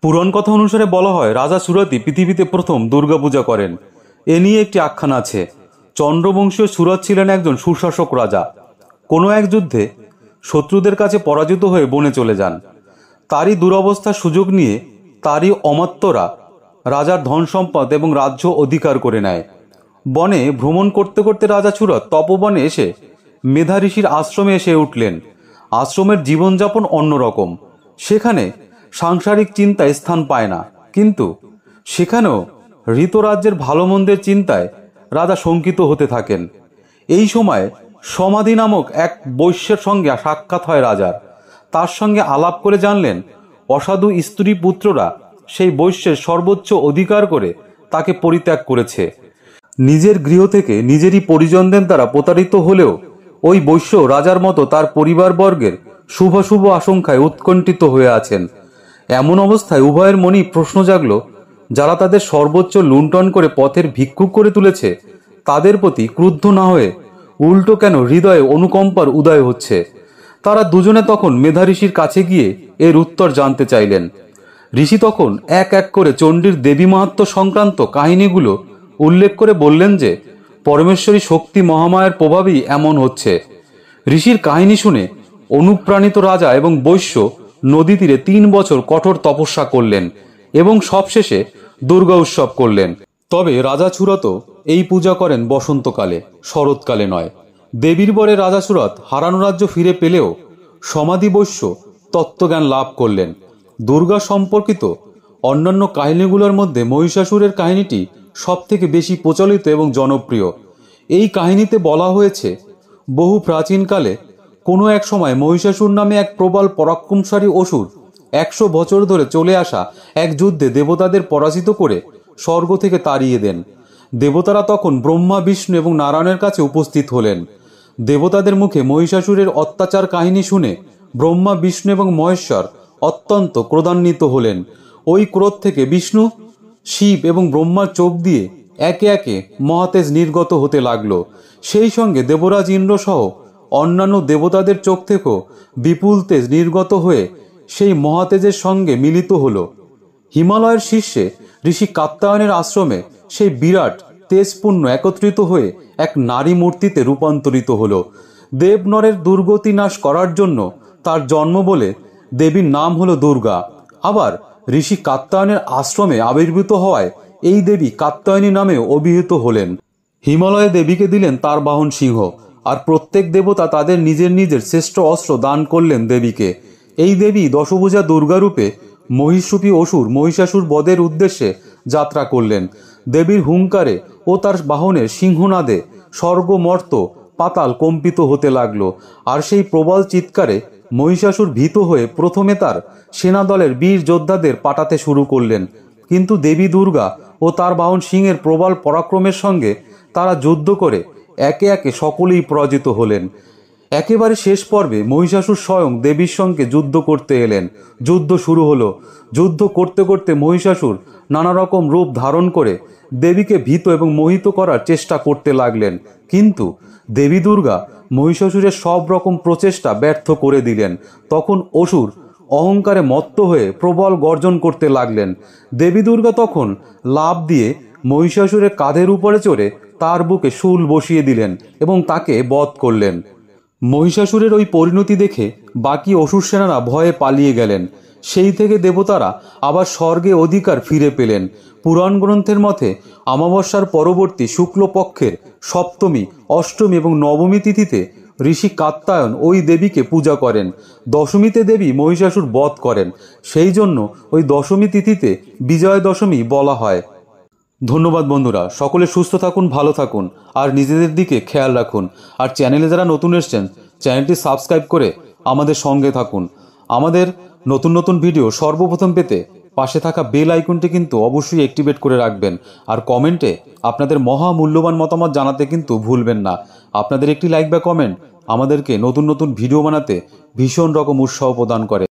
পুরাণ কথা অনুসারে বলা হয় রাজা সুরতই পৃথিবীতে প্রথম দুর্গাপূজা করেন। এ নিয়ে একটি আখ্যান আছে। চন্দ্রবংশীয় সুরত ছিলেন একজন সুশাসক রাজা। কোনো এক যুদ্ধে শত্রুদের কাছে পরাজিত হয়ে বনে চলে যান। তারই দুরবস্থার সুযোগ নিয়ে তারই অমাত্যরা রাজার ধন সম্পদ এবং রাজ্য অধিকার করে নেয়। বনে ভ্রমণ করতে করতে রাজা সুরত তপবনে এসে মেধা ঋষির আশ্রমে এসে উঠলেন। আশ্রমের জীবনযাপন অন্যরকম। সেখানে সাংসারিক চিন্তায় স্থান পায় না, কিন্তু সেখানেও ঋতরাজ্যের ভালো মন্দের চিন্তায় রাজা শঙ্কিত হতে থাকেন। এই সময় সমাধি নামক এক বৈশ্যের সঙ্গে সাক্ষাৎ হয় রাজার। তার সঙ্গে আলাপ করে জানলেন অসাধু স্ত্রী পুত্ররা সেই বৈশ্যের সর্বোচ্চ অধিকার করে তাকে পরিত্যাগ করেছে। নিজের গৃহ থেকে নিজেরই পরিজনদের দ্বারা প্রতারিত হলেও ওই বৈশ্য রাজার মতো তার পরিবারবর্গের শুভাশুভ আশঙ্কায় উৎকণ্ঠিত হয়ে আছেন। এমন অবস্থায় উভয়ের মনেই প্রশ্ন জাগল, যারা তাদের সর্বোচ্চ লুণ্ঠন করে পথের ভিক্ষুক করে তুলেছে তাদের প্রতি ক্রুদ্ধ না হয়ে উল্টো কেন হৃদয়ে অনুকম্পার উদয় হচ্ছে। তারা দুজনে তখন মেধা ঋষির কাছে গিয়ে এর উত্তর জানতে চাইলেন। ঋষি তখন এক এক করে চণ্ডীর দেবী মাহাত্ম্য সংক্রান্ত কাহিনীগুলো উল্লেখ করে বললেন যে পরমেশ্বরী শক্তি মহামায়ার প্রভাবেই এমন হচ্ছে। ঋষির কাহিনী শুনে অনুপ্রাণিত রাজা এবং বৈশ্য নদী তীরে 3 বছর কঠোর তপস্যা করলেন এবং সবশেষে দুর্গা উৎসব করলেন। তবে রাজা সুরত এই পূজা করেন বসন্তকালে, শরৎকালে নয়। দেবীর বরে রাজা সুরত হারানো রাজ্য ফিরে পেলেও সমাধি বৈশ্য তত্ত্বজ্ঞান লাভ করলেন। দুর্গা সম্পর্কিত অন্যান্য কাহিনীগুলোর মধ্যে মহিষাসুরের কাহিনীটি সবথেকে বেশি প্রচলিত এবং জনপ্রিয়। এই কাহিনীতে বলা হয়েছে, বহু প্রাচীনকালে কোনো এক সময় মহিষাসুর নামে এক প্রবল পরাক্রমশালী অসুর 100 বছর ধরে চলে আসা এক যুদ্ধে দেবতাদের পরাজিত করে স্বর্গ থেকে তাড়িয়ে দেন। দেবতারা তখন ব্রহ্মা, বিষ্ণু এবং নারায়ণের কাছে উপস্থিত হলেন। দেবতাদের মুখে মহিষাসুরের অত্যাচার কাহিনী শুনে ব্রহ্মা, বিষ্ণু এবং মহেশ্বর অত্যন্ত ক্রোধান্বিত হলেন। ওই ক্রোধ থেকে বিষ্ণু, শিব এবং ব্রহ্মার চোখ দিয়ে একে একে মহাতেজ নির্গত হতে লাগলো। সেই সঙ্গে দেবরাজ ইন্দ্র সহ অন্যান্য দেবতাদের চোখ থেকেও বিপুল তেজ নির্গত হয়ে সেই মহাতেজের সঙ্গে মিলিত হলো। হিমালয়ের শীর্ষে ঋষি কাত্যায়নের আশ্রমে সেই বিরাট তেজপুণ্য একত্রিত হয়ে এক নারী মূর্তিতে রূপান্তরিত হলো। দেবনরের দুর্গতি নাশ করার জন্য তার জন্ম বলে দেবীর নাম হলো দুর্গা। আবার ঋষি কাত্যায়নের আশ্রমে আবির্ভূত হওয়ায় এই দেবী কাত্যায়নী নামে অভিহিত হলেন। হিমালয়ে দেবীকে দিলেন তার বাহন সিংহ, আর প্রত্যেক দেবতা তাদের নিজের নিজের শ্রেষ্ঠ অস্ত্র দান করলেন দেবীকে। এই দেবী দশভুজা দুর্গারূপে মহিষরূপী অসুর মহিষাসুর বধের উদ্দেশ্যে যাত্রা করলেন। দেবীর হুঙ্কারে ও তার বাহনের সিংহনাদে স্বর্গ, মর্ত, পাতাল কম্পিত হতে লাগলো। আর সেই প্রবল চিৎকারে মহিষাসুর ভীত হয়ে প্রথমে তার সেনাদলের বীর যোদ্ধাদের পাঠাতে শুরু করলেন, কিন্তু দেবী দুর্গা ও তার বাহন সিংহের প্রবল পরাক্রমের সঙ্গে তারা যুদ্ধ করে একে একে সকলেই পরাজিত হলেন। একেবারে শেষ পর্বে মহিষাসুর স্বয়ং দেবীর সঙ্গে যুদ্ধ করতে এলেন। যুদ্ধ শুরু হলো। যুদ্ধ করতে করতে মহিষাসুর নানা রকম রূপ ধারণ করে দেবীকে ভীত এবং মোহিত করার চেষ্টা করতে লাগলেন, কিন্তু দেবী দুর্গা মহিষাসুরের সব রকম প্রচেষ্টা ব্যর্থ করে দিলেন। তখন অসুর অহংকারে মত্ত হয়ে প্রবল গর্জন করতে লাগলেন। দেবী দুর্গা তখন লাফ দিয়ে মহিষাসুরের কাঁধের উপরে চড়ে তার বুকে শূল বসিয়ে দিলেন এবং তাকে বধ করলেন। মহিষাসুরের ওই পরিণতি দেখে বাকি অসুর সেনারা ভয়ে পালিয়ে গেলেন। সেই থেকে দেবতারা আবার স্বর্গে অধিকার ফিরে পেলেন। পুরাণ গ্রন্থের মতে অমাবস্যার পরবর্তী শুক্লপক্ষের সপ্তমী, অষ্টমী এবং নবমী তিথিতে ঋষি কাত্যায়ন ওই দেবীকে পূজা করেন। দশমীতে দেবী মহিষাসুর বধ করেন। সেই জন্য ওই দশমী তিথিতে বিজয়া দশমী বলা হয়। ধন্যবাদ বন্ধুরা, সকলে সুস্থ থাকুন, ভালো থাকুন আর নিজেদের দিকে খেয়াল রাখুন। আর চ্যানেলে যারা নতুন এসছেন চ্যানেলটি সাবস্ক্রাইব করে আমাদের সঙ্গে থাকুন। আমাদের নতুন নতুন ভিডিও সর্বপ্রথম পেতে পাশে থাকা বেল আইকনটি কিন্তু অবশ্যই অ্যাক্টিভেট করে রাখবেন। আর কমেন্টে আপনাদের মহামূল্যবান মতামত জানাতে কিন্তু ভুলবেন না। আপনাদের একটি লাইক বা কমেন্ট আমাদেরকে নতুন নতুন ভিডিও বানাতে ভীষণ রকম উৎসাহ প্রদান করে।